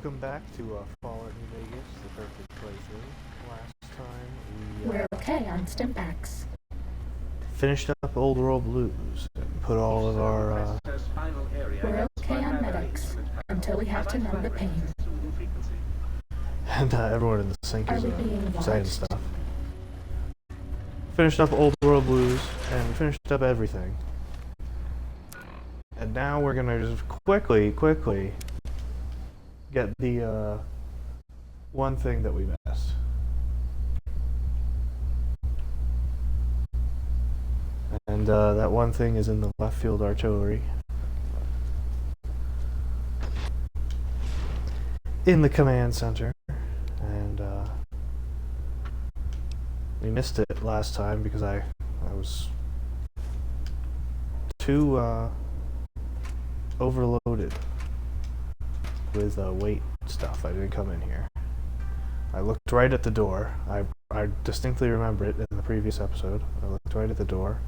Welcome back to Fallout New Vegas, the perfect playthrough. Last time We're okay on Stimpaks. finished up Old World Blues and put all of our We're okay on medics until we have to numb the pain. and everyone in the sink Are is we being saying watched? stuff. Finished up Old World Blues and finished up everything. And now we're gonna just quickly get the one thing that we missed. And that one thing is in the left field artillery. In the command center. And we missed it last time because I was too overloaded with weight stuff. I didn't come in here. I looked right at the door. I distinctly remember it in the previous episode. I looked right at the door.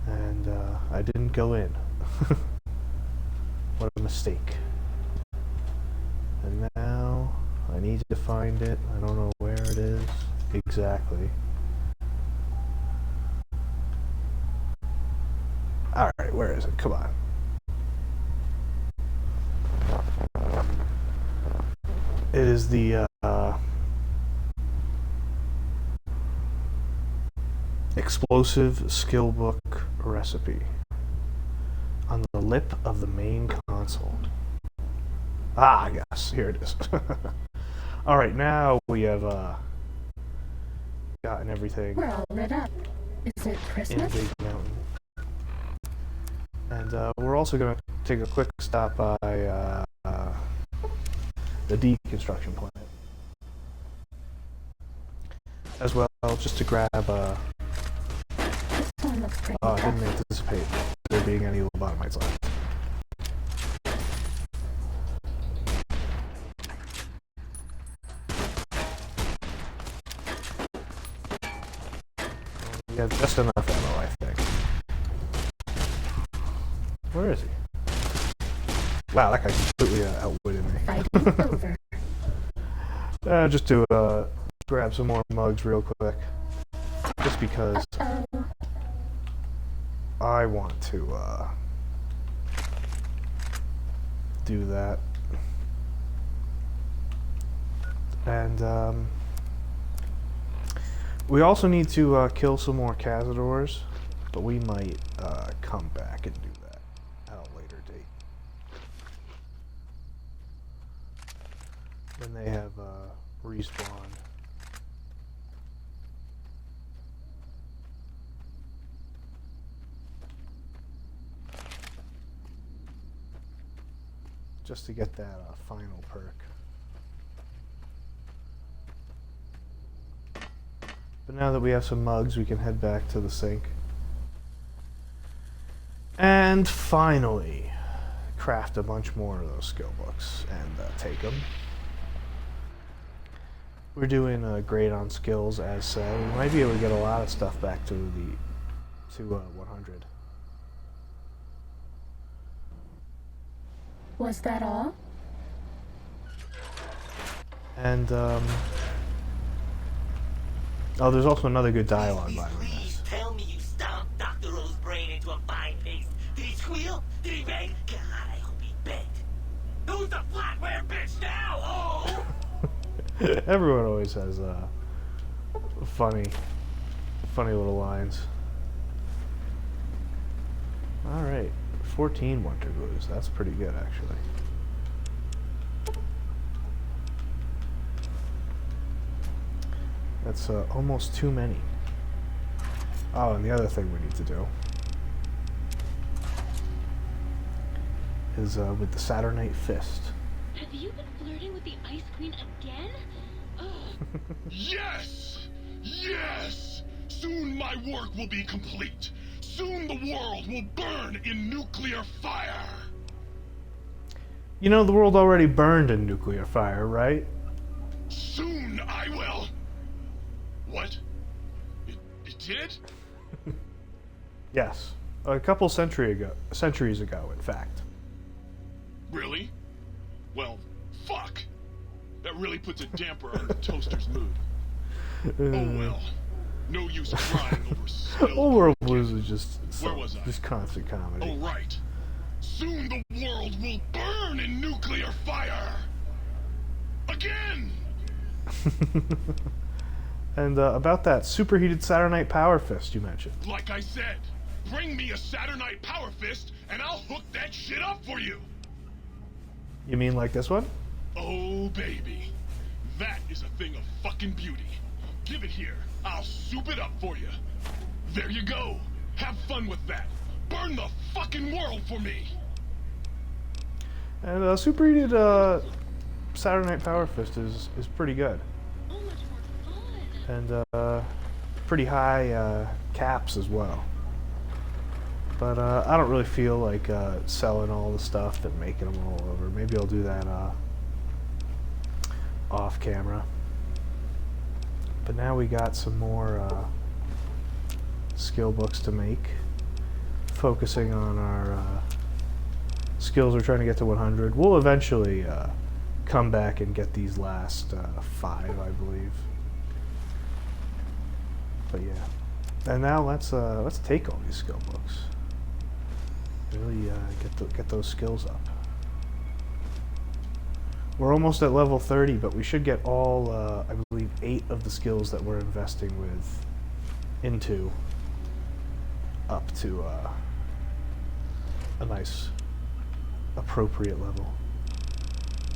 And I didn't go in. What a mistake. And now I need to find it. I don't know where it is exactly. Alright, where is it? Come on. It is the explosive skill book recipe on the lip of the main console. Ah, yes, here it is. Alright, now we have gotten everything We're all lit up. Is it in Christmas? Big Mountain. And we're also going to take a quick stop by the deconstruction plant as well, just to grab This one looks pretty I tough. didn't anticipate there being any lobotomites left. We have just enough ammo, I think. Where is he? Wow, that guy completely outwitted me. Fighting over. Just to grab some more mugs real quick. Just because Uh-oh. I want to do that. And we also need to kill some more cazadors, but we might come back and do that at a later date. When they have respawned. Just to get that final perk. But now that we have some mugs, we can head back to the sink. And finally, craft a bunch more of those skill books and take them. We're doing great on skills, as said. We might be able to get a lot of stuff back to 100. Was that all? And oh, there's also another good dialogue line in Please this. tell me you stomped Dr. O's brain into a fine paste. Did he squeal? Did he beg? God, I hope he begged. Who's the flatware bitch now? Oh! Everyone always has funny little lines. All right, 14 winter blues. That's pretty good, actually. That's almost too many. Oh, and the other thing we need to do is with the Saturnite Fist. Have you been flirting with the Ice Queen again? Ugh. Yes! Yes! Soon my work will be complete. Soon the world will burn in nuclear fire. You know, the world already burned in nuclear fire, right? Soon I will. What? It did? Yes. A couple centuries ago, in fact. Really? Well, really puts a damper on the toaster's mood. Oh well. No use crying over spilled Old World milk. Blues is just Where was I? just constant comedy. Oh right. Soon the world will burn in nuclear fire. Again. And about that superheated Saturnite Power Fist you mentioned. Like I said, bring me a Saturnite Power Fist and I'll hook that shit up for you. You mean like this one? Oh baby. That is a thing of fucking beauty. Give it here. I'll soup it up for you. There you go. Have fun with that. Burn the fucking world for me. And superheated Saturnite Power Fist is pretty good. So much more fun. And pretty high caps as well. But I don't really feel like selling all the stuff and making them all over. Maybe I'll do that off camera. But now we got some more skill books to make, focusing on our skills we're trying to get to 100. We'll eventually come back and get these last 5, I believe. But yeah, and now let's take all these skill books. Really get those skills up. We're almost at level 30, but we should get all, I believe, 8 of the skills that we're investing into up to a nice, appropriate level.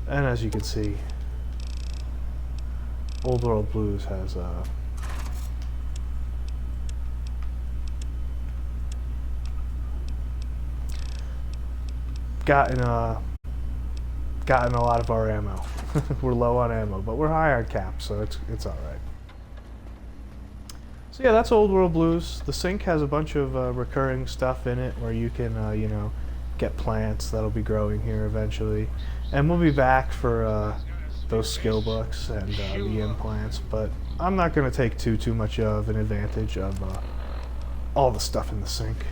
And as you can see, Old World Blues has gotten a lot of our ammo. We're low on ammo, but we're high on caps, so it's all right. So yeah, that's Old World Blues. The sync has a bunch of recurring stuff in it where you can you know, get plants that'll be growing here eventually, and we'll be back for those skill books and the implants. But I'm not going to take too much of an advantage of all the stuff in the sync,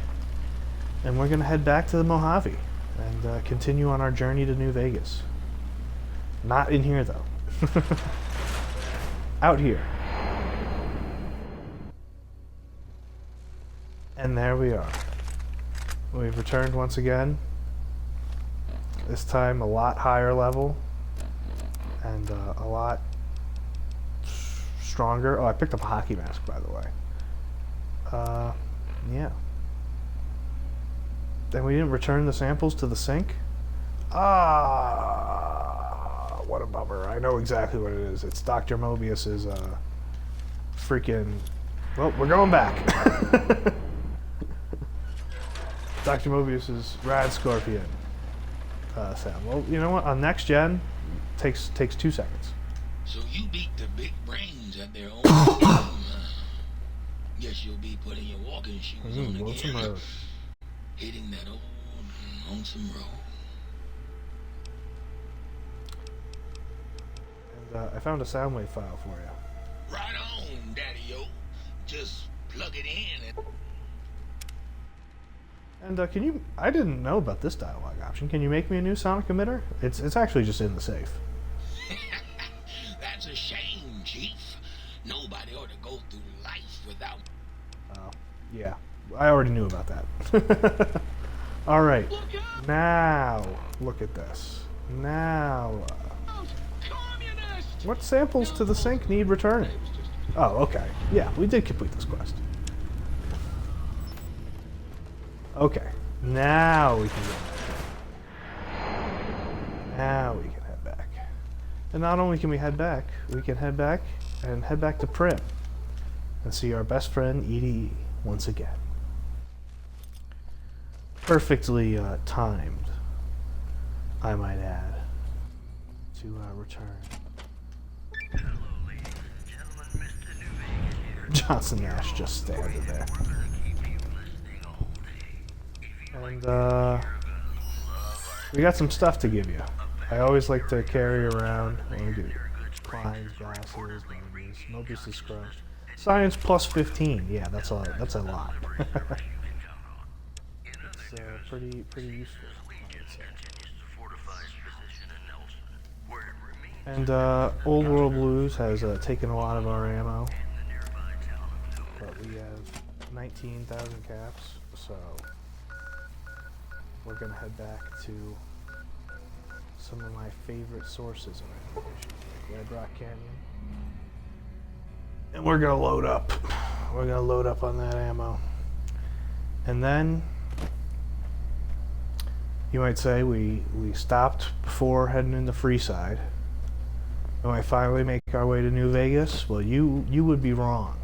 and we're going to head back to the Mojave and continue on our journey to New Vegas. Not in here, though. Out here. And there we are. We've returned once again. This time a lot higher level. And a lot stronger. Oh, I picked up a hockey mask, by the way. Yeah. And we didn't return the samples to the sink? Ah, what a bummer. I know exactly what it is. It's Dr. Mobius's freaking... Well, we're going back. Dr. Mobius's Rad Scorpion sound. Well, you know what? On next gen, takes 2 seconds. So you beat the big brains at their own game. Guess you'll be putting your walking shoes on Lonesome again. Road. Hitting that old lonesome road. And I found a Soundwave file for you. Right on, Daddy-o. Just plug it in and... And can you... I didn't know about this dialogue option. Can you make me a new sonic emitter? It's actually just in the safe. That's a shame, Chief. Nobody ought to go through life without... Yeah. I already knew about that. Alright. Now, look at this. Now... what samples to the sink need returning? Oh, okay. Yeah, we did complete this quest. Okay. Now we can get back. Now we can head back. And not only can we head back to Prim and see our best friend Edie once again. Perfectly timed, I might add, to return. Johnson Nash just standing there. And we got some stuff to give you. I always like to carry around. What do we do? Klein's glasses, Mobius is crushed. Science plus 15. Yeah, that's a lot. It's pretty useful. And Old World Blues has taken a lot of our ammo, but we have 19,000 caps, so we're gonna head back to some of my favorite sources of ammunition, like Red Rock Canyon, and we're gonna load up. We're gonna load up on that ammo, and then you might say we stopped before heading into Freeside. When we finally make our way to New Vegas, well, you would be wrong.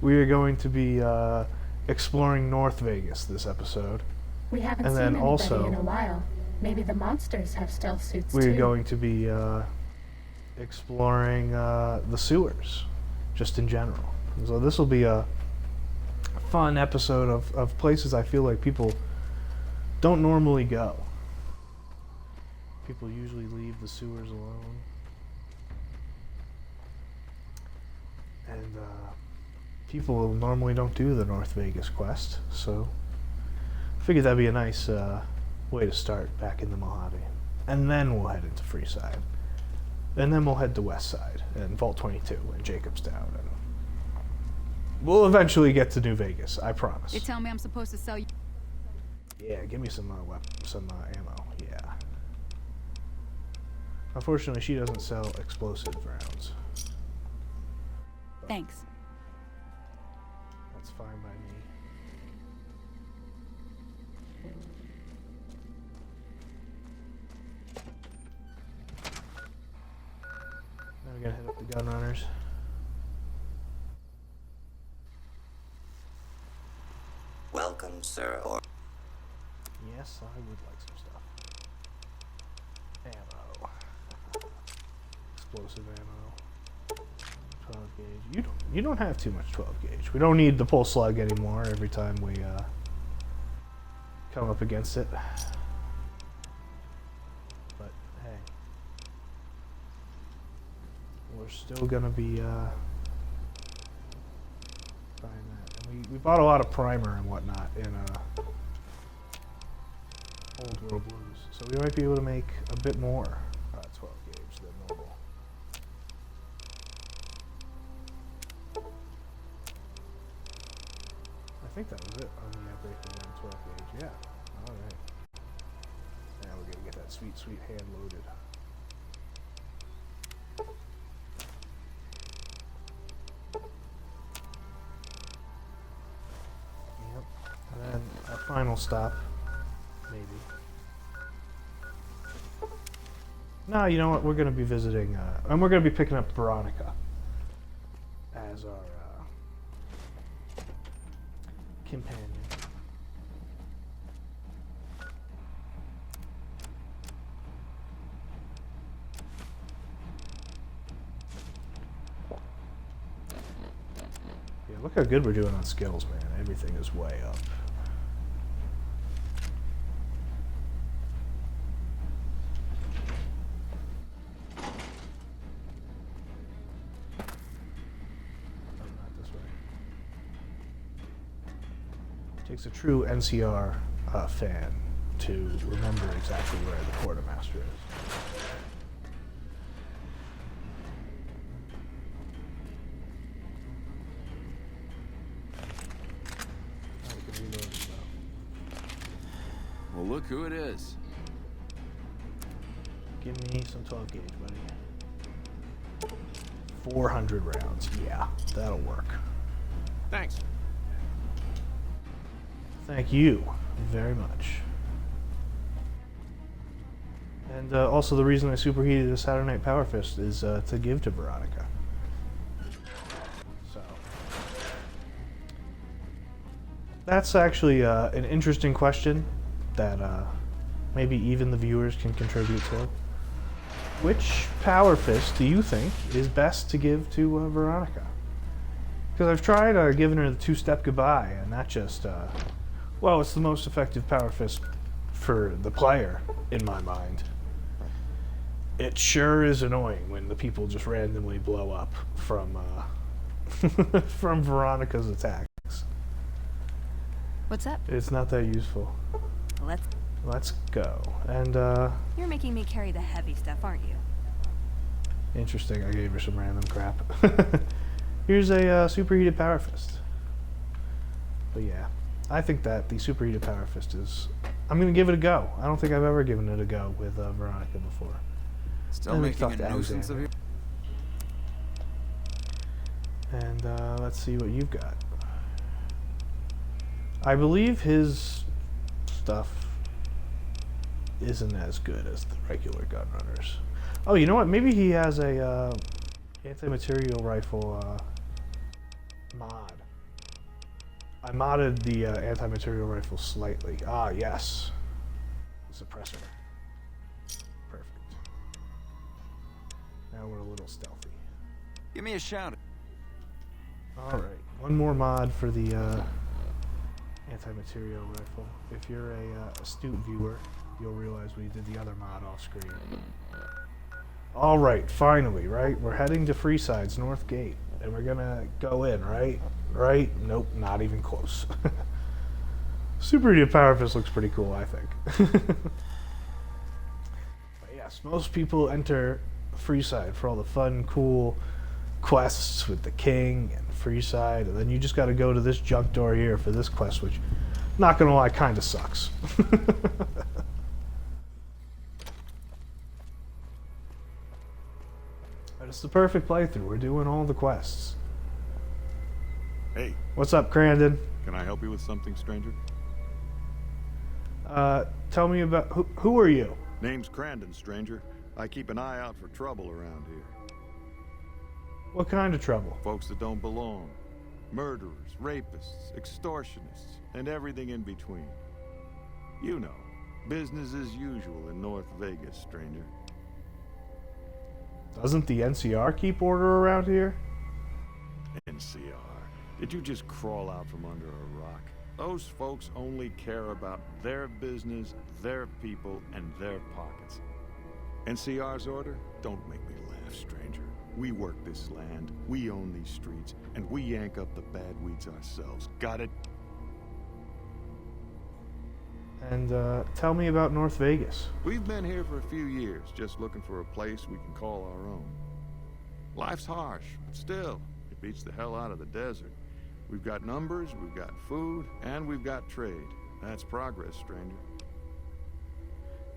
We are going to be exploring North Vegas this episode. We haven't And seen then anybody also, in a while. Maybe the monsters have stealth suits we're too. going to be exploring the sewers, just in general. So this will be a fun episode of places I feel like people don't normally go. People usually leave the sewers alone. And people normally don't do the North Vegas quest, so I figured that'd be a nice way to start back in the Mojave. And then we'll head into Freeside. And then we'll head to West Side and Vault 22 and Jacobstown. And we'll eventually get to New Vegas, I promise. They tell me I'm supposed to sell you. Yeah, give me some ammo. Yeah. Unfortunately, she doesn't sell explosive rounds. Thanks. That's fine by me. Now we gotta hit up the gun runners. Welcome, sir. Yes, I would like some stuff. Ammo. Explosive ammo. 12 gauge. You don't have too much 12 gauge. We don't need the pull slug anymore every time we come up against it. But hey, we're still gonna be buying that. And we bought a lot of primer and whatnot in Old World Blues, so we might be able to make a bit more 12 gauge than normal. I think that was it on the breaking down 12 gauge. Yeah. All right. Now we're gonna get that sweet, sweet hand loaded. Yep. And then our final stop, maybe. No, you know what? We're gonna be visiting, and we're gonna be picking up Veronica as our companion. Yeah, look how good we're doing on skills, man. Everything is way up. Takes a true NCR fan to remember exactly where the quartermaster is. Oh, we can reload as well. Well, look who it is. Give me some 12 gauge, buddy. 400 rounds. Yeah, that'll work. Thanks. Thank you very much. And also the reason I superheated a Saturday Night Power Fist is to give to Veronica. So that's actually an interesting question that maybe even the viewers can contribute to. Which Power Fist do you think is best to give to Veronica? Because I've tried giving her the two-step goodbye, and that just well, it's the most effective Power Fist for the player, in my mind. It sure is annoying when the people just randomly blow up from from Veronica's attacks. What's up? It's not that useful. Let's. let's go. And, You're making me carry the heavy stuff, aren't you? interesting, I gave her some random crap. Here's a superheated power fist. But yeah, I think that the superheated power fist is... I'm going to give it a go. I don't think I've ever given it a go with Veronica before. Still Let me making talk a to nuisance of you? Alexander. And let's see what you've got. I believe his stuff isn't as good as the regular Gunrunners. Oh, you know what? Maybe he has a anti-material rifle mod. I modded the anti-material rifle slightly. Ah, yes. Suppressor. Perfect. Now we're a little stealthy. Give me a shout. Alright, one more mod for the anti-material rifle. If you're a astute viewer, you'll realize we did the other mod off screen. Alright, finally, right? We're heading to Freeside's North Gate, and we're gonna go in, right? Right? Nope, not even close. Superheated Power Fist looks pretty cool, I think. But yes, most people enter Freeside for all the fun, cool quests with the King and Freeside, and then you just gotta go to this junk door here for this quest, which, not gonna lie, kinda sucks. But it's the perfect playthrough. We're doing all the quests. Hey, What's up, Crandon? can I help you with something, stranger? Tell me about... Who are you? Name's Crandon, stranger. I keep an eye out for trouble around here. What kind of trouble? Folks that don't belong. Murderers, rapists, extortionists, and everything in between. You know, business as usual in North Vegas, stranger. Doesn't the NCR keep order around here? NCR. Did you just crawl out from under a rock? Those folks only care about their business, their people, and their pockets. NCR's order? Don't make me laugh, stranger. We work this land, we own these streets, and we yank up the bad weeds ourselves. Got it? And, tell me about North Vegas. We've been here for a few years, just looking for a place we can call our own. Life's harsh, but still, it beats the hell out of the desert. We've got numbers, we've got food, and we've got trade. That's progress, stranger.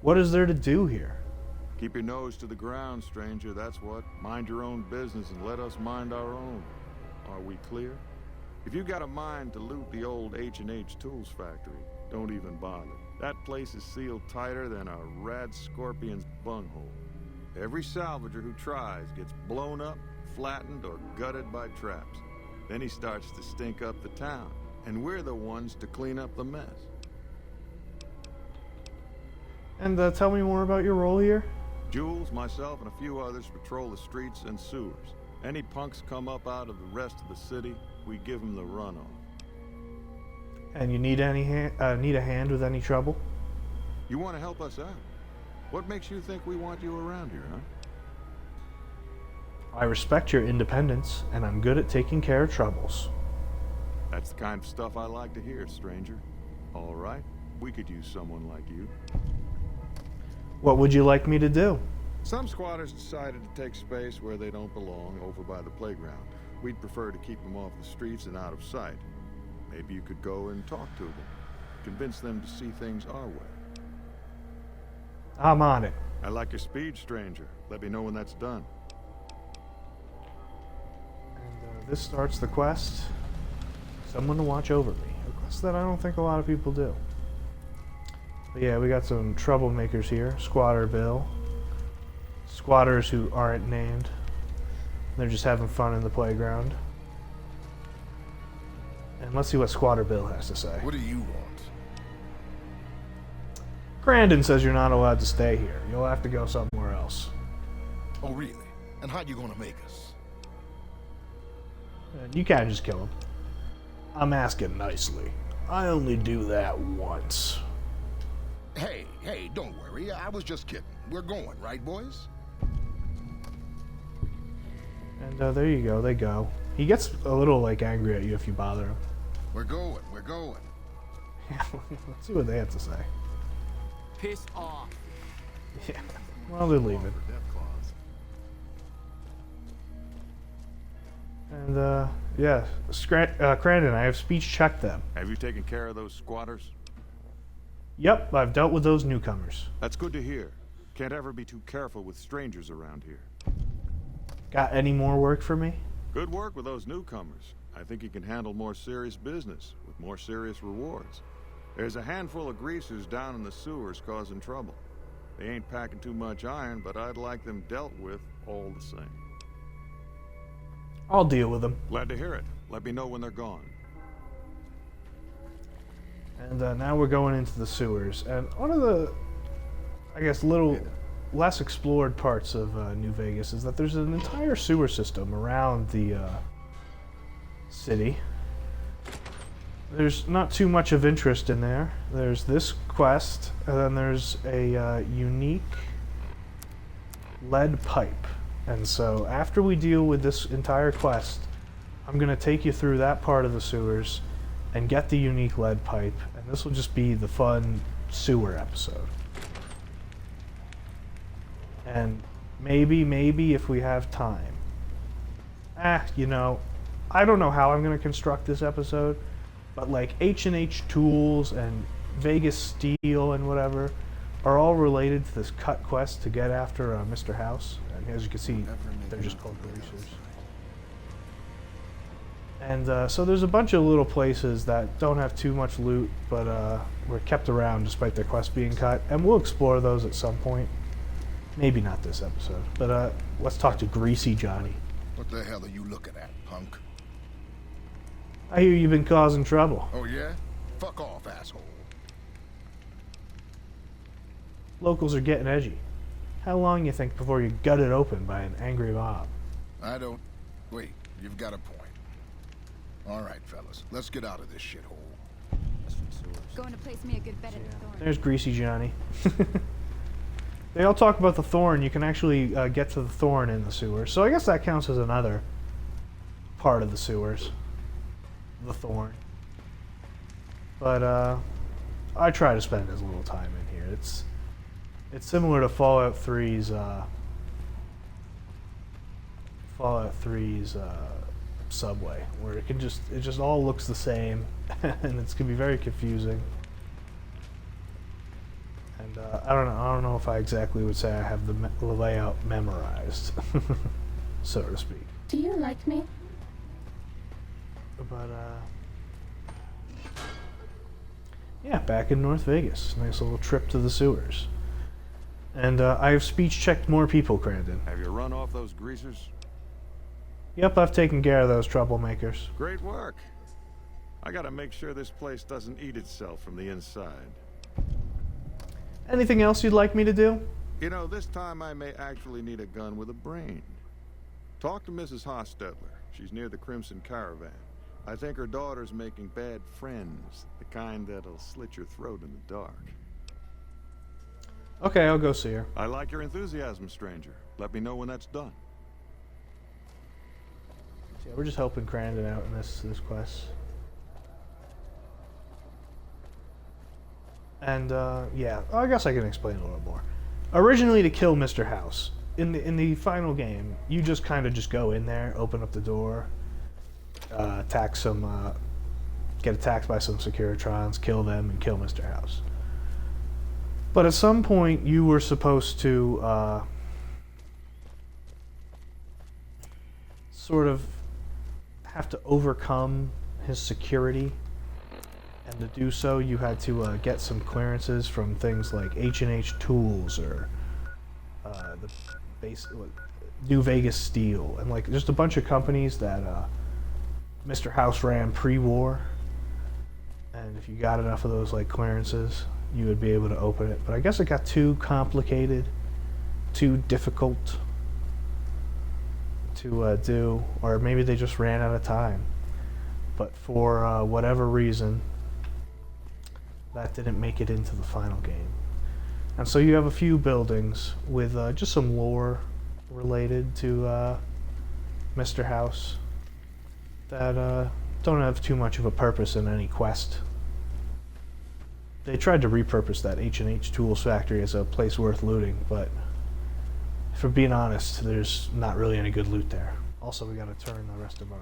What is there to do here? Keep your nose to the ground, stranger, that's what. Mind your own business and let us mind our own. Are we clear? If you got a mind to loot the old H&H Tools factory, don't even bother. That place is sealed tighter than a rad scorpion's bunghole. Every salvager who tries gets blown up, flattened, or gutted by traps. Then he starts to stink up the town, and we're the ones to clean up the mess. And, tell me more about your role here. Jules, myself, and a few others patrol the streets and sewers. Any punks come up out of the rest of the city, we give them the runoff. And you need need a hand with any trouble? You want to help us out? What makes you think we want you around here, huh? I respect your independence, and I'm good at taking care of troubles. That's the kind of stuff I like to hear, stranger. All right, we could use someone like you. What would you like me to do? Some squatters decided to take space where they don't belong over by the playground. We'd prefer to keep them off the streets and out of sight. Maybe you could go and talk to them. Convince them to see things our way. I'm on it. I like your speed, stranger. Let me know when that's done. And this starts the quest. Someone to watch over me. A quest that I don't think a lot of people do. But yeah, we got some troublemakers here. Squatter Bill. Squatters who aren't named. They're just having fun in the playground. And let's see what Squatter Bill has to say. What do you want? Crandon says you're not allowed to stay here. You'll have to go somewhere else. Oh, really? And how you gonna make us? And you can't just kill him. I'm asking nicely. I only do that once. Hey, don't worry. I was just kidding. We're going, right, boys? And there you go. They go. He gets a little, like, angry at you if you bother him. We're going. Let's see what they have to say. Piss off. Yeah. Well, they're leaving. And, yeah. Crandon, I have speech checked them. Have you taken care of those squatters? Yep, I've dealt with those newcomers. That's good to hear. Can't ever be too careful with strangers around here. Got any more work for me? Good work with those newcomers. I think you can handle more serious business with more serious rewards. There's a handful of greasers down in the sewers causing trouble. They ain't packing too much iron, but I'd like them dealt with all the same. I'll deal with them. Glad to hear it. Let me know when they're gone. And now we're going into the sewers. And one of the, I guess, little less explored parts of New Vegas is that there's an entire sewer system around the city. There's not too much of interest in there. There's this quest, and then there's a unique lead pipe. And so after we deal with this entire quest, I'm going to take you through that part of the sewers and get the unique lead pipe, and this will just be the fun sewer episode. And maybe if we have time. You know, I don't know how I'm going to construct this episode, but like H&H Tools and Vegas Steel and whatever are all related to this cut quest to get after Mr. House. And as you can see, they're just called greasers. And so there's a bunch of little places that don't have too much loot, but were kept around despite their quest being cut. And we'll explore those at some point. Maybe not this episode, but let's talk to Greasy Johnny. What the hell are you looking at, punk? I hear you've been causing trouble. Oh, yeah? Fuck off, asshole. Locals are getting edgy. How long you think before you gut it open by an angry mob? I don't... Wait, you've got a point. All right, fellas, let's get out of this shithole. Going to place me a good bet at the Thorn. There's Greasy Johnny. They all talk about the Thorn. You can actually get to the Thorn in the sewers. So I guess that counts as another part of the sewers. The Thorn. But I try to spend as little time in here. It's similar to Fallout 3's subway, where it just all looks the same, and it's gonna be very confusing. And I don't know if I exactly would say I have the layout memorized, so to speak. Do you like me? But yeah, back in North Vegas, nice little trip to the sewers. And I have speech checked more people, Crandon. Have you run off those greasers? Yep, I've taken care of those troublemakers. Great work. I gotta make sure this place doesn't eat itself from the inside. Anything else you'd like me to do? You know, this time I may actually need a gun with a brain. Talk to Mrs. Hostetler. She's near the Crimson Caravan. I think her daughter's making bad friends, the kind that'll slit your throat in the dark. Okay, I'll go see her. I like your enthusiasm, stranger. Let me know when that's done. So yeah, we're just helping Crandon out in this quest. And yeah, I guess I can explain a little more. Originally, to kill Mr. House, in the final game, you just kind of just go in there, open up the door, attack some, get attacked by some Securitrons, kill them, and kill Mr. House. But at some point, you were supposed to sort of have to overcome his security. And to do so, you had to get some clearances from things like H&H Tools or the base, New Vegas Steel, and like just a bunch of companies that Mr. House ran pre-war. And if you got enough of those like clearances, you would be able to open it. But I guess it got too complicated, too difficult to do, or maybe they just ran out of time. But for whatever reason, that didn't make it into the final game. And so you have a few buildings with just some lore related to Mr. House that don't have too much of a purpose in any quest. They tried to repurpose that H&H Tools factory as a place worth looting, but if we're being honest, there's not really any good loot there. Also, we gotta turn the rest of our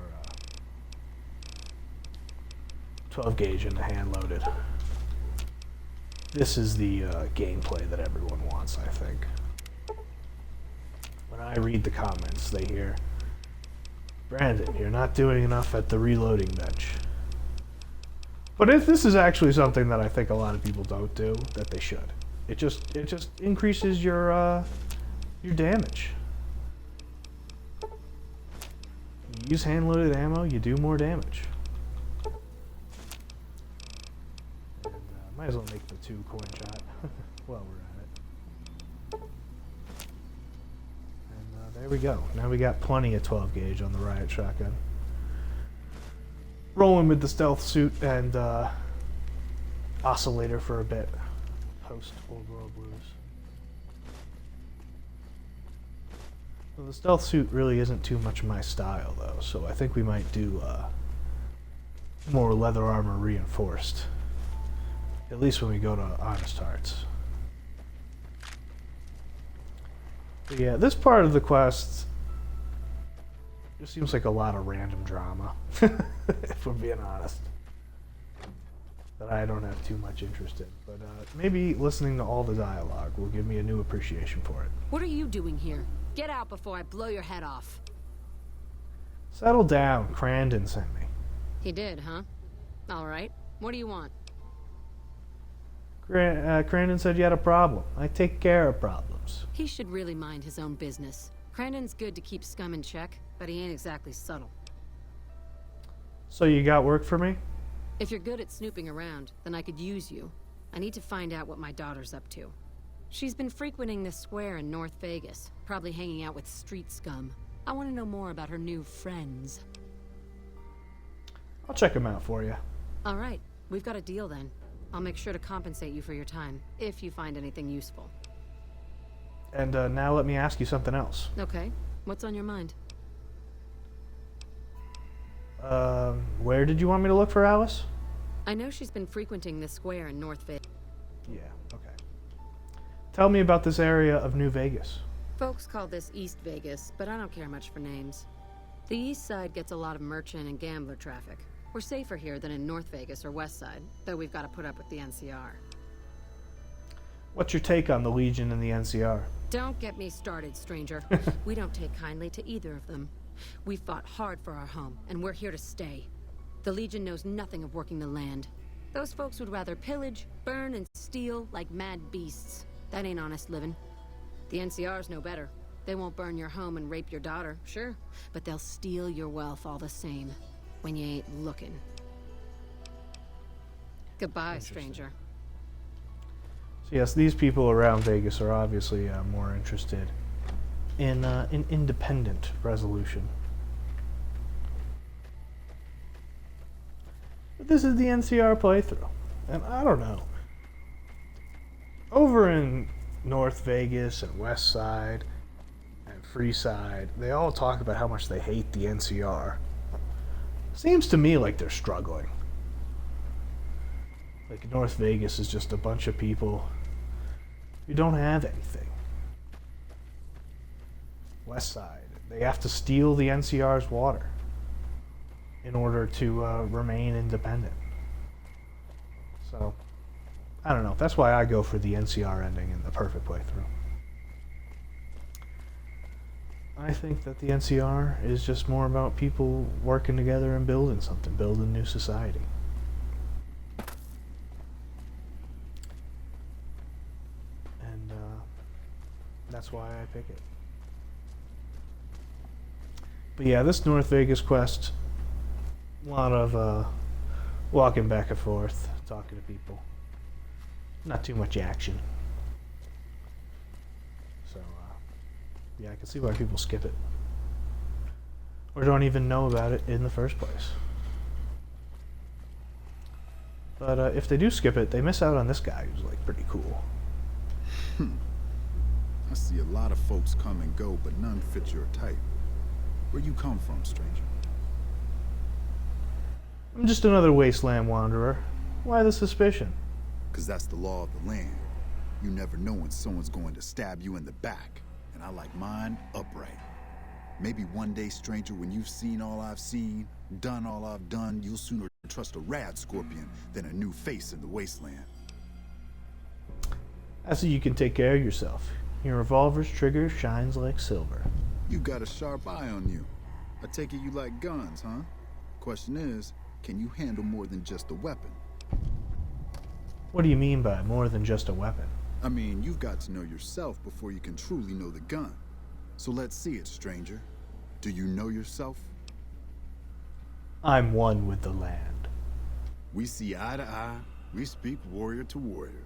12 gauge into hand loaded. This is the gameplay that everyone wants, I think. When I read the comments, they hear, Brandon, you're not doing enough at the reloading bench. But if this is actually something that I think a lot of people don't do, that they should. It just increases your damage. You use hand-loaded ammo, you do more damage. And might as well make the 2 coin shot while we're at it. And there we go. Now we got plenty of 12 gauge on the riot shotgun. Rolling with the stealth suit and oscillator for a bit. Post Old World Blues. Well, the stealth suit really isn't too much my style, though, so I think we might do more leather armor reinforced. At least when we go to Honest Hearts. But yeah, this part of the quest just seems like a lot of random drama, if we're being honest, that I don't have too much interest in. But maybe listening to all the dialogue will give me a new appreciation for it. What are you doing here? Get out before I blow your head off. Settle down. Crandon sent me. He did, huh? All right. What do you want? Crandon said you had a problem. I take care of problems. He should really mind his own business. Crandon's good to keep scum in check, but he ain't exactly subtle. So you got work for me? If you're good at snooping around, then I could use you. I need to find out what my daughter's up to. She's been frequenting this square in North Vegas, probably hanging out with street scum. I want to know more about her new friends. I'll check them out for you. All right, we've got a deal then. I'll make sure to compensate you for your time, if you find anything useful. And now let me ask you something else. Okay, what's on your mind? Where did you want me to look for Alice? I know she's been frequenting this square in North Vegas. Yeah, okay. Tell me about this area of New Vegas. Folks call this East Vegas, but I don't care much for names. The East Side gets a lot of merchant and gambler traffic. We're safer here than in North Vegas or West Side, though we've got to put up with the NCR. What's your take on the Legion and the NCR? Don't get me started, stranger. We don't take kindly to either of them. We fought hard for our home, and we're here to stay. The Legion knows nothing of working the land. Those folks would rather pillage, burn, and steal like mad beasts. That ain't honest living. The NCR's no better. They won't burn your home and rape your daughter, sure, but they'll steal your wealth all the same, when you ain't looking. Goodbye, stranger. So yes, these people around Vegas are obviously more interested in independent resolution. But this is the NCR playthrough, and I don't know. Over in North Vegas and West Side and Freeside, they all talk about how much they hate the NCR. Seems to me like they're struggling. Like North Vegas is just a bunch of people who don't have anything. West Side, they have to steal the NCR's water in order to remain independent. So, I don't know. That's why I go for the NCR ending in the perfect playthrough. I think that the NCR is just more about people working together and building something, building a new society. And that's why I pick it. But yeah, this North Vegas quest, a lot of walking back and forth, talking to people. Not too much action. So, yeah, I can see why people skip it. Or don't even know about it in the first place. But if they do skip it, they miss out on this guy who's like pretty cool. I see a lot of folks come and go, but none fit your type. Where you come from, stranger? I'm just another wasteland wanderer. Why the suspicion? Because that's the law of the land. You never know when someone's going to stab you in the back. And I like mine upright. Maybe one day, stranger, when you've seen all I've seen, done all I've done, you'll sooner trust a rad scorpion than a new face in the wasteland. I see you can take care of yourself. Your revolver's trigger shines like silver. You got a sharp eye on you. I take it you like guns, huh? Question is, can you handle more than just a weapon? What do you mean by more than just a weapon? I mean, you've got to know yourself before you can truly know the gun. So let's see it, stranger. Do you know yourself? I'm one with the land. We see eye to eye, we speak warrior to warrior.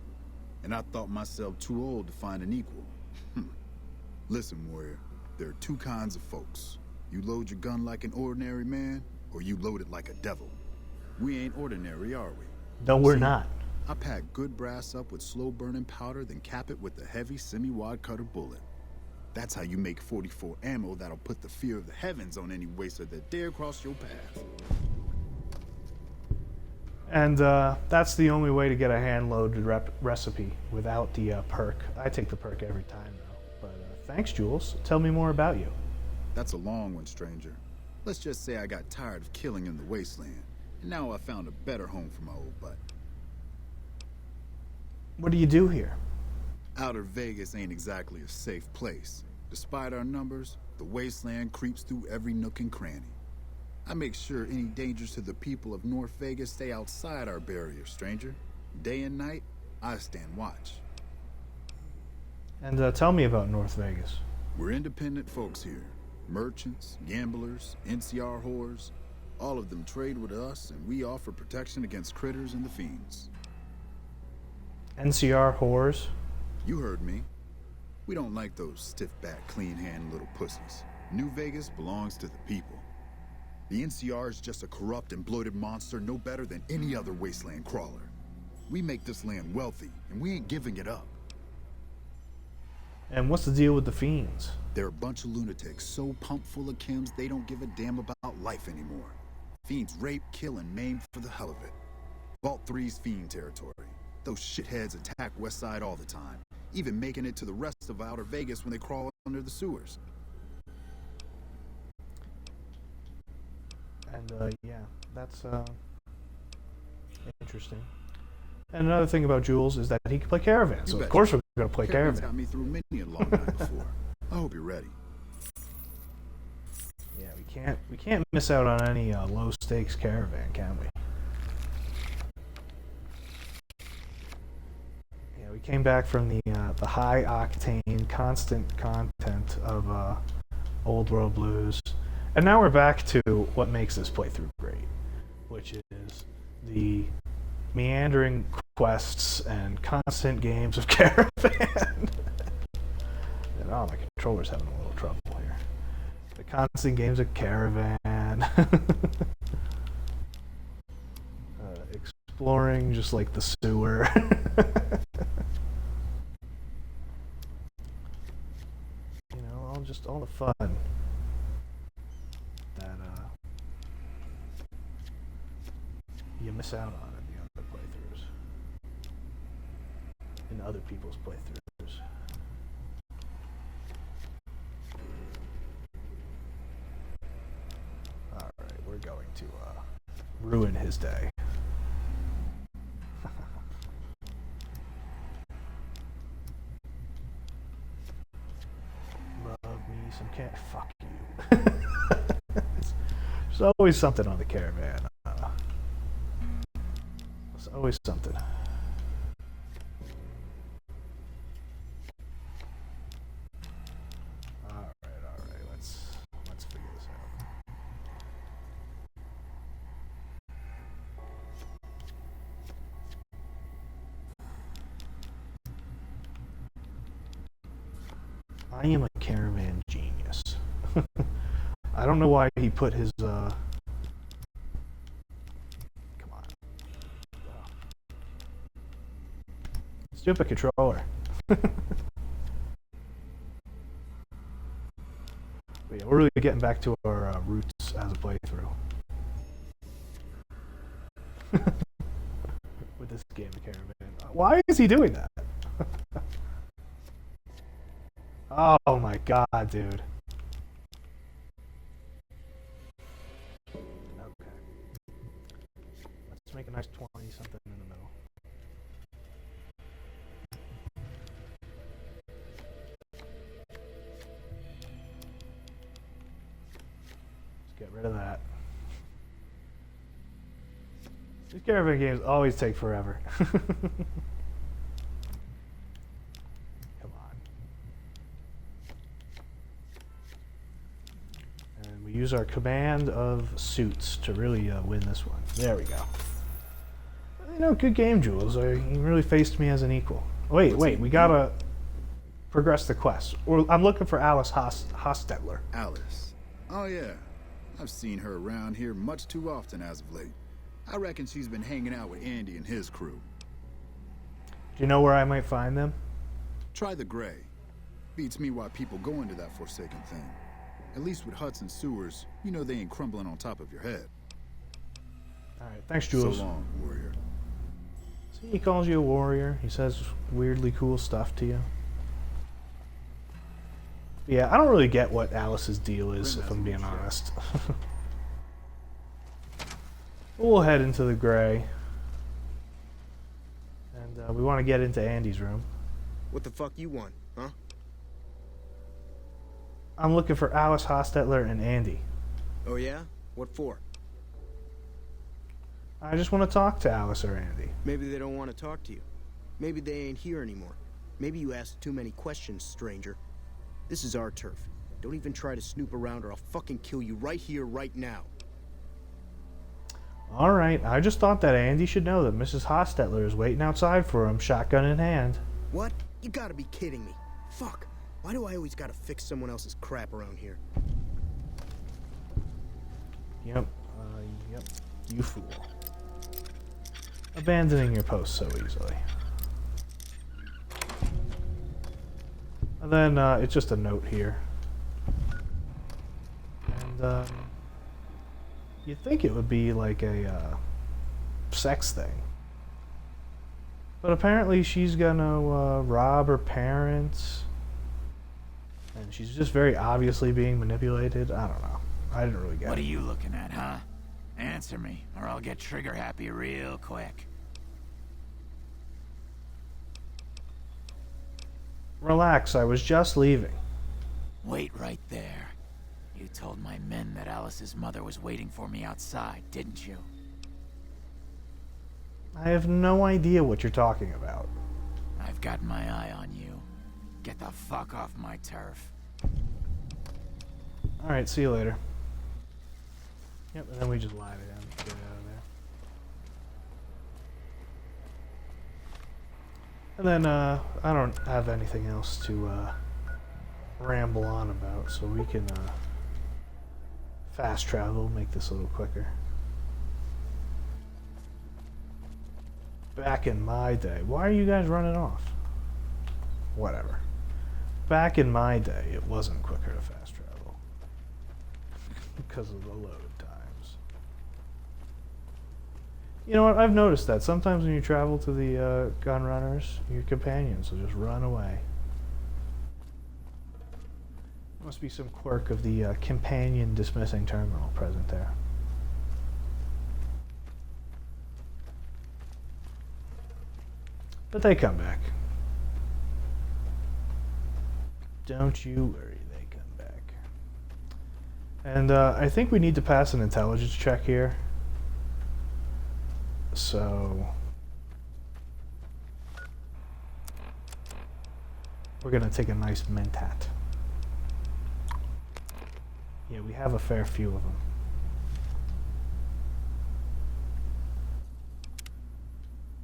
And I thought myself too old to find an equal. Listen, warrior, there are two kinds of folks. You load your gun like an ordinary man, or you load it like a devil. We ain't ordinary, are we? No, we're not. I pack good brass up with slow-burning powder, then cap it with a heavy semi-wad cutter bullet. That's how you make 44 ammo that'll put the fear of the heavens on any waster that dare cross your path. And that's the only way to get a hand-loaded recipe without the perk. I take the perk every time, though. But thanks, Jules. Tell me more about you. That's a long one, stranger. Let's just say I got tired of killing in the wasteland, and now I found a better home for my old butt. What do you do here? Outer Vegas ain't exactly a safe place. Despite our numbers, the wasteland creeps through every nook and cranny. I make sure any dangers to the people of North Vegas stay outside our barrier, stranger. Day and night, I stand watch. And tell me about North Vegas. We're independent folks here. Merchants, gamblers, NCR whores. All of them trade with us, and we offer protection against critters and the fiends. NCR whores? You heard me. We don't like those stiff-backed, clean-handed little pussies. New Vegas belongs to the people. The NCR is just a corrupt and bloated monster no better than any other wasteland crawler. We make this land wealthy, and we ain't giving it up. And what's the deal with the fiends? They're a bunch of lunatics so pumped full of chems they don't give a damn about life anymore. Fiends rape, kill, and maim for the hell of it. Vault 3's fiend territory. Those shitheads attack Westside all the time, even making it to the rest of Outer Vegas when they crawl under the sewers. And yeah, that's interesting. And another thing about Jules is that he can play Caravan, so of course we're going to play Caravan's Caravan. got me through many a long night before. I hope you're ready. Yeah, we can't miss out on any low stakes Caravan, can we? Yeah, we came back from the high octane, constant content of Old World Blues, and now we're back to what makes this playthrough great, which is the meandering quests and constant games of Caravan. And oh, my controller's having a little trouble here. The constant games of Caravan. Exploring just like the sewer. You know, all the fun that you miss out on in the other playthroughs. In other people's playthroughs. Alright, we're going to ruin his day. Love me some cat. Fuck you. There's always something on the Caravan. There's always something. Alright, let's figure this out. I am a Caravan genius. I don't know why he put his come on. Stupid controller. But yeah, we're really getting back to our roots as a playthrough. With this game of Caravan. Oh, Why is he doing that? Oh my god, dude. Okay. Let's make a nice 20 something in the middle. Let's get rid of that. These caravan games always take forever. Come on. And we use our command of suits to really win this one. There we go. You know, good game, Jules. You really faced me as an equal. Wait, we gotta progress the quest. I'm looking for Alice Hostetler. Alice. Oh yeah. I've seen her around here much too often as of late. I reckon she's been hanging out with Andy and his crew. Do you know where I might find them? Try the Gray. Beats me why people go into that forsaken thing. At least with huts and sewers, you know they ain't crumbling on top of your head. Alright, thanks, Jules. So long, warrior. See, he calls you a warrior. He says weirdly cool stuff to you. Yeah, I don't really get what Alice's deal is, if I'm being honest. We'll head into the Gray. And we want to get into Andy's room. What the fuck you want, huh? I'm looking for Alice Hostetler and Andy. Oh yeah? What for? I just want to talk to Alice or Andy. Maybe they don't want to talk to you. Maybe they ain't here anymore. Maybe you asked too many questions, stranger. This is our turf. Don't even try to snoop around or I'll fucking kill you right here, right now. Alright, I just thought that Andy should know that Mrs. Hostetler is waiting outside for him, shotgun in hand. What? You gotta be kidding me. Fuck. Why do I always gotta fix someone else's crap around here? Yep. You fool. Abandoning your post so easily. And then, it's just a note here. And, you'd think it would be like a sex thing. But apparently she's gonna rob her parents. And she's just very obviously being manipulated. I don't know. I didn't really get it. What are you looking at, huh? Answer me, or I'll get trigger happy real quick. Relax, I was just leaving. Wait right there. You told my men that Alice's mother was waiting for me outside, didn't you? I have no idea what you're talking about. I've got my eye on you. Get the fuck off my turf. Alright, see you later. Yep, and then we just lie to him. Get out of there. And then, I don't have anything else to, ramble on about, so we can, fast travel, make this a little quicker. Back in my day. Why are you guys running off? Whatever. Back in my day, it wasn't quicker to fast travel. Because of the load times. You know what? I've noticed that. Sometimes when you travel to the gun runners, your companions will just run away. Must be some quirk of the companion dismissing terminal present there. But they come back. Don't you worry, they come back. And I think we need to pass an intelligence check here. So we're gonna take a nice mentat. Yeah, we have a fair few of them.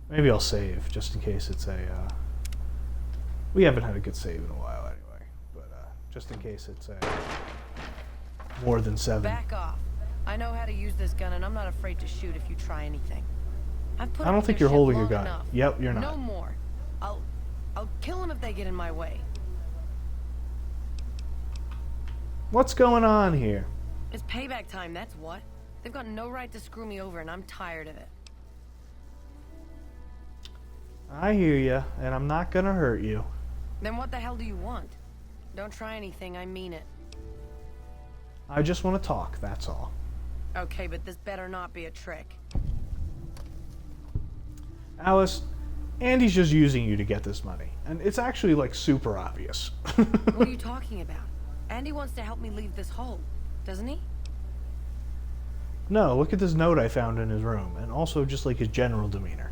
Maybe I'll save, just in case it's a, we haven't had a good save in a while anyway, but just in case it's a more than 7. Back off. I know how to use this gun, and I'm not afraid to shoot if you try anything. I've put I don't think you're holding a gun. Yep, you're not. No more. I'll kill them if they get in my way. What's going on here? It's payback time, that's what. They've got no right to screw me over, and I'm tired of it. I hear you, and I'm not gonna hurt you. Then what the hell do you want? Don't try anything, I mean it. I just want to talk, that's all. Okay, but this better not be a trick. Alice, Andy's just using you to get this money. And it's actually, like, super obvious. What are you talking about? Andy wants to help me leave this hole, doesn't he? No, look at this note I found in his room, and also just, like, his general demeanor.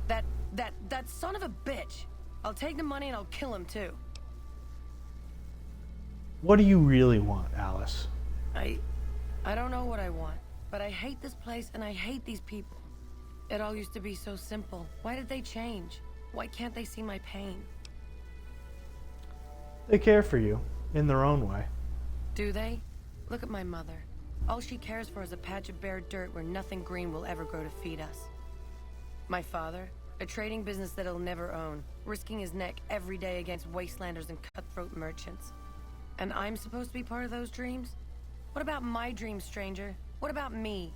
That son of a bitch! I'll take the money and I'll kill him, too. What do you really want, Alice? I don't know what I want, but I hate this place and I hate these people. It all used to be so simple. Why did they change? Why can't they see my pain? They care for you, in their own way. Do they? Look at my mother. All she cares for is a patch of bare dirt where nothing green will ever grow to feed us. My father, a trading business that he'll never own, risking his neck every day against wastelanders and cutthroat merchants. And I'm supposed to be part of those dreams? What about my dreams, stranger? What about me?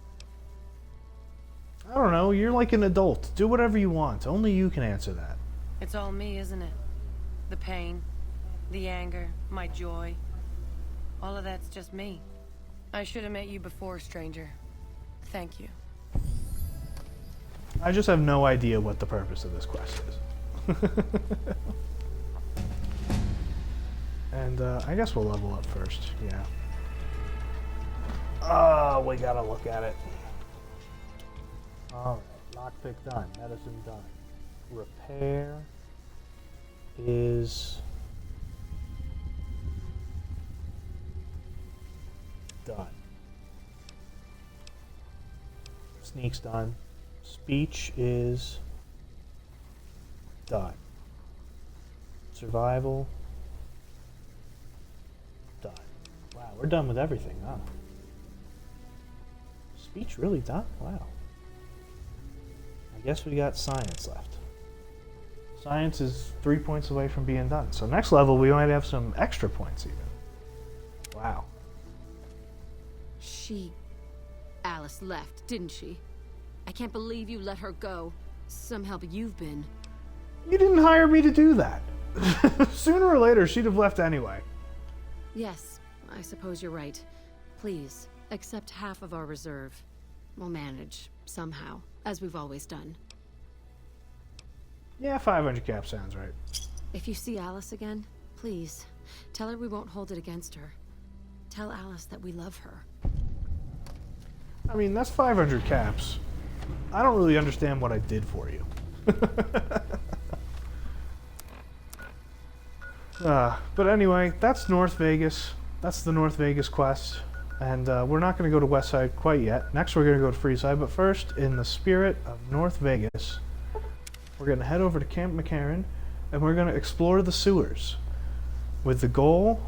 I don't know, you're like an adult. Do whatever you want. Only you can answer that. It's all me, isn't it? The pain, the anger, my joy. All of that's just me. I should have met you before, stranger. Thank you. I just have no idea what the purpose of this quest is. And I guess we'll level up first, yeah. Oh, we gotta look at it. Alright, lockpick done, medicine done. Repair is done. Sneak's done. Speech is done. Survival done. Wow, we're done with everything, huh? Speech really done? Wow. I guess we got science left. Science is 3 points away from being done. So next level we might have some extra points even. Wow. Alice left, didn't she? I can't believe you let her go. Some help you've been. You didn't hire me to do that. Sooner or later she'd have left anyway. Yes, I suppose you're right. Please, accept half of our reserve. We'll manage, somehow, as we've always done. Yeah, 500 cap sounds right. If you see Alice again, please, tell her we won't hold it against her. Tell Alice that we love her. I mean, that's 500 caps. I don't really understand what I did for you. But anyway, that's North Vegas. That's the North Vegas quest. And we're not going to go to West Side quite yet. Next, we're going to go to Freeside. But first, in the spirit of North Vegas, we're going to head over to Camp McCarran, and we're going to explore the sewers with the goal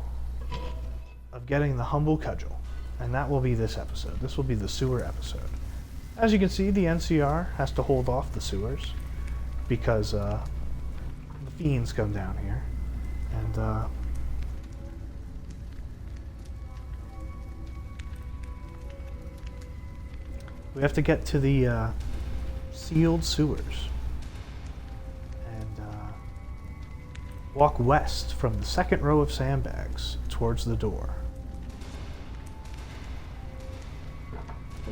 of getting the humble cudgel. And that will be this episode. This will be the sewer episode. As you can see, the NCR has to hold off the sewers because the fiends come down here. And we have to get to the sealed sewers and walk west from the second row of sandbags towards the door.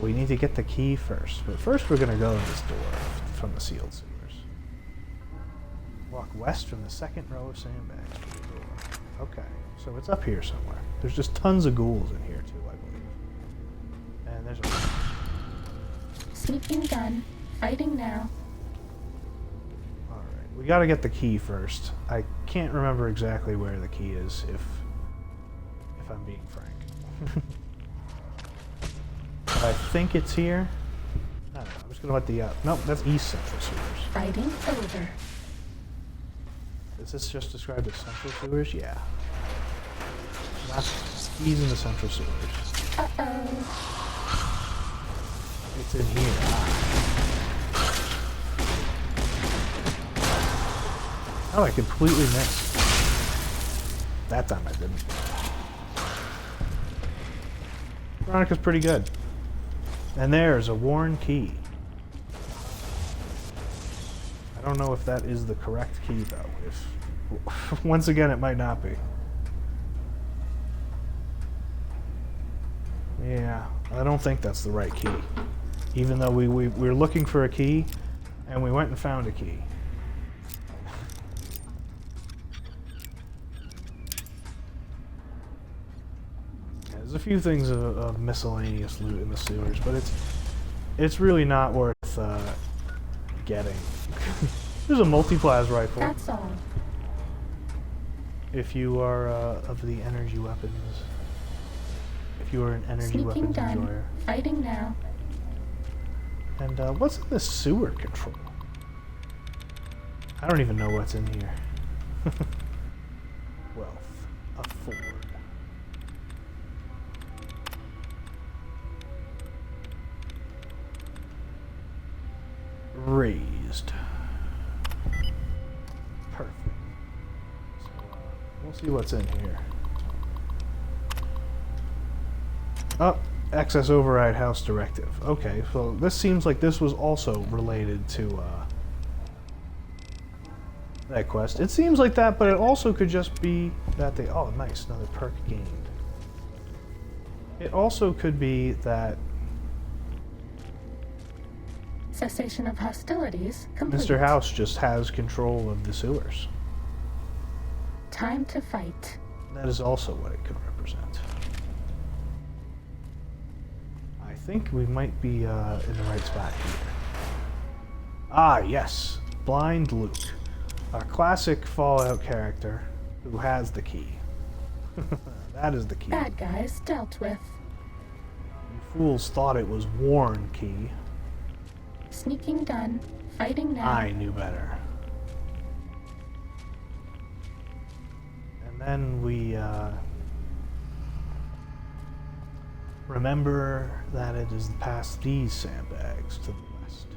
We need to get the key first, but first we're going to go to this door from the sealed sewers. Walk west from the second row of sandbags to the door. Okay, so it's up here somewhere. There's just tons of ghouls in here too, I believe. And there's a... Sneaking done. Fighting now. Alright, we got to get the key first. I can't remember exactly where the key is, if I'm being frank. I think it's here. I don't know. I'm just going to let the... nope, that's East Central Sewers. Fighting over. Is this just described as Central Sewers? Yeah. He's in the Central Sewers. Uh-oh. It's in here. Oh, I completely missed. That time I didn't. Veronica's pretty good. And there's a worn key. I I don't know if that is the correct key, though. If once again, it might not be. Yeah, I don't think that's the right key. Even though we were looking for a key, and we went and found a key. Yeah, there's a few things of miscellaneous loot in the sewers, but it's really not worth getting. There's a multi-plas rifle. That's all. If you are of the energy weapons. If you are an energy Sneaking weapons done. enjoyer. Fighting now. And what's in the sewer control? I don't even know what's in here. Wealth. Afford. Raised. Perfect. So, we'll see what's in here. Oh, access override house directive. Okay, so this seems like this was also related to that quest. It seems like that, but it also could just be that they... Oh, nice, another perk gained. It also could be that Cessation of hostilities complete. Mr. House just has control of the sewers. Time to fight. That is also what it could represent. I think we might be in the right spot here. Ah, yes. Blind Luke. Our classic Fallout character who has the key. That is the key. Bad guys dealt with. You fools thought it was Warren key. Sneaking done. Fighting now. I knew better. And then we remember that it is past these sandbags to the west.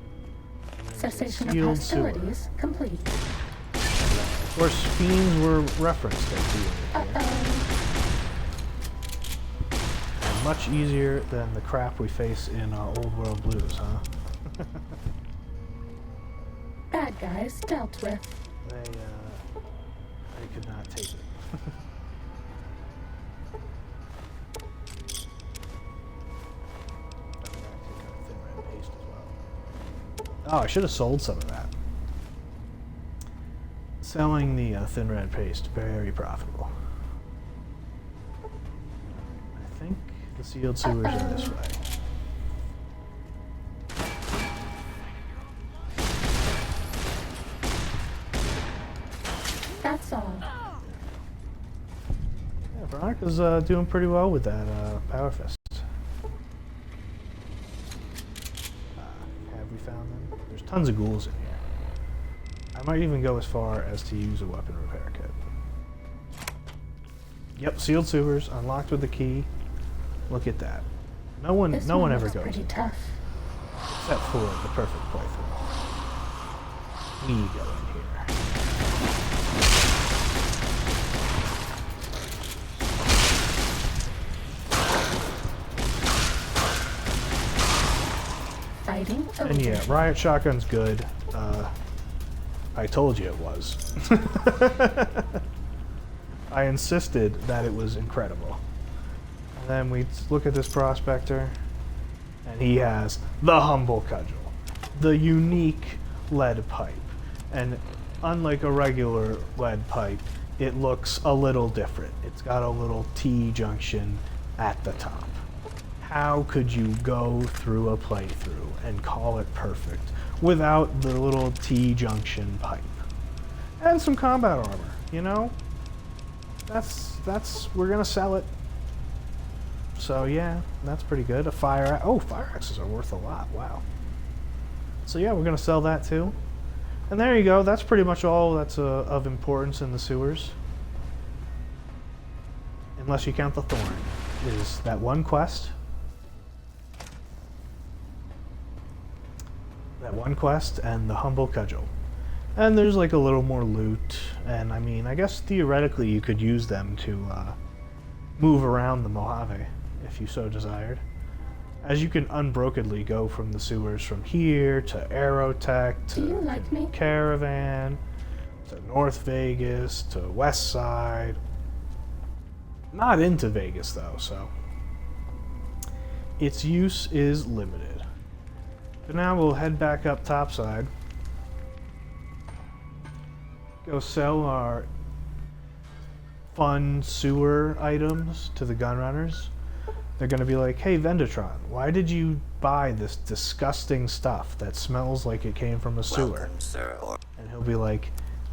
Cessation of Sealed hostilities sewer. complete. Of course, fiends were referenced at the end here. And much easier than the crap we face in Old World Blues, huh? Bad guys dealt with. They could not take it. Oh, I should have sold some of that. Selling the thin red paste, very profitable. I think the sealed sewers are this way. That's all. Yeah, Veronica's doing pretty well with that power fist. Have we found them? There's tons of ghouls in here. I might even go as far as to use a weapon repair kit. Yep, sealed sewers, unlocked with the key. Look at that. No one ever goes. Pretty tough. Except for the perfect playthrough. We go in here. Fighting over. And yeah, riot shotgun's good. I told you it was. I insisted that it was incredible. And then we look at this prospector, and he has the humble cudgel, the unique lead pipe. And unlike a regular lead pipe, it looks a little different. It's got a little T-junction at the top. How could you go through a playthrough and call it perfect without the little T-junction pipe? And some combat armor, you know? We're gonna sell it. So yeah, that's pretty good. A fire axes are worth a lot, wow. So yeah, we're gonna sell that too. And there you go, that's pretty much all that's of importance in the sewers. Unless you count the thorn. Is that one quest. That one quest and the humble cudgel. And there's like a little more loot, and I mean, I guess theoretically you could use them to move around the Mojave if you so desired. as you can unbrokenly go from the sewers from here to Aerotech Do you to like me? Caravan to North Vegas to West Side. Not into Vegas though, so its use is limited. But now we'll head back up topside. Go sell our fun sewer items to the gunrunners. They're gonna be like, hey Vendatron, why did you buy this disgusting stuff that smells like it came from a sewer? Welcome, sir. And he'll be like,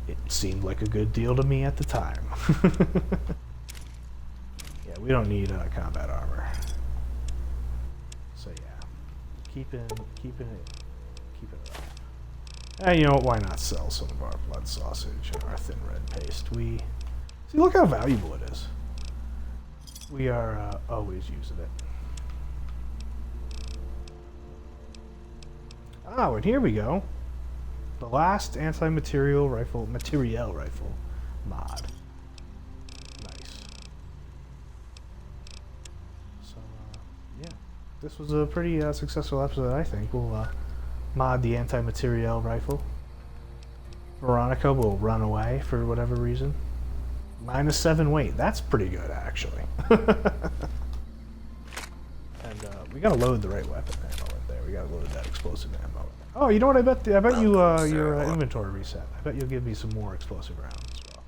it seemed like a good deal to me at the time. Yeah, we don't need combat armor. So yeah, keeping it up. And you know what, why not sell some of our blood sausage and our thin red paste? See, look how valuable it is. We are always using it. Oh, and here we go. The last anti-material rifle, materiel rifle mod. Nice. So, yeah. This was a pretty successful episode, I think. We'll mod the anti-materiel rifle. Veronica will run away for whatever reason. -7 weight. That's pretty good, actually. And we gotta load the right weapon ammo in there. We gotta load that explosive ammo in there. Oh, you know what? I bet you your inventory reset. I bet you'll give me some more explosive rounds as well.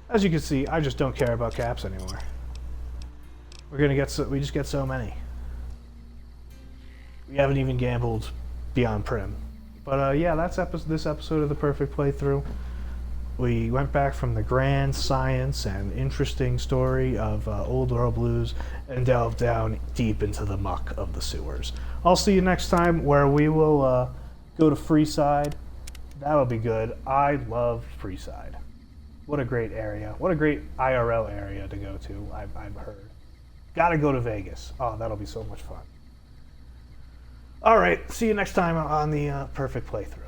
As you can see, I just don't care about caps anymore. We just get so many. We haven't even gambled beyond Prim. But yeah, that's this episode of the Perfect Playthrough. We went back from the grand science and interesting story of Old World Blues and delved down deep into the muck of the sewers. I'll see you next time where we will go to Freeside. That'll be good. I love Freeside. What a great area. What a great IRL area to go to, I've heard. Gotta go to Vegas. Oh, that'll be so much fun. Alright, see you next time on the Perfect Playthrough.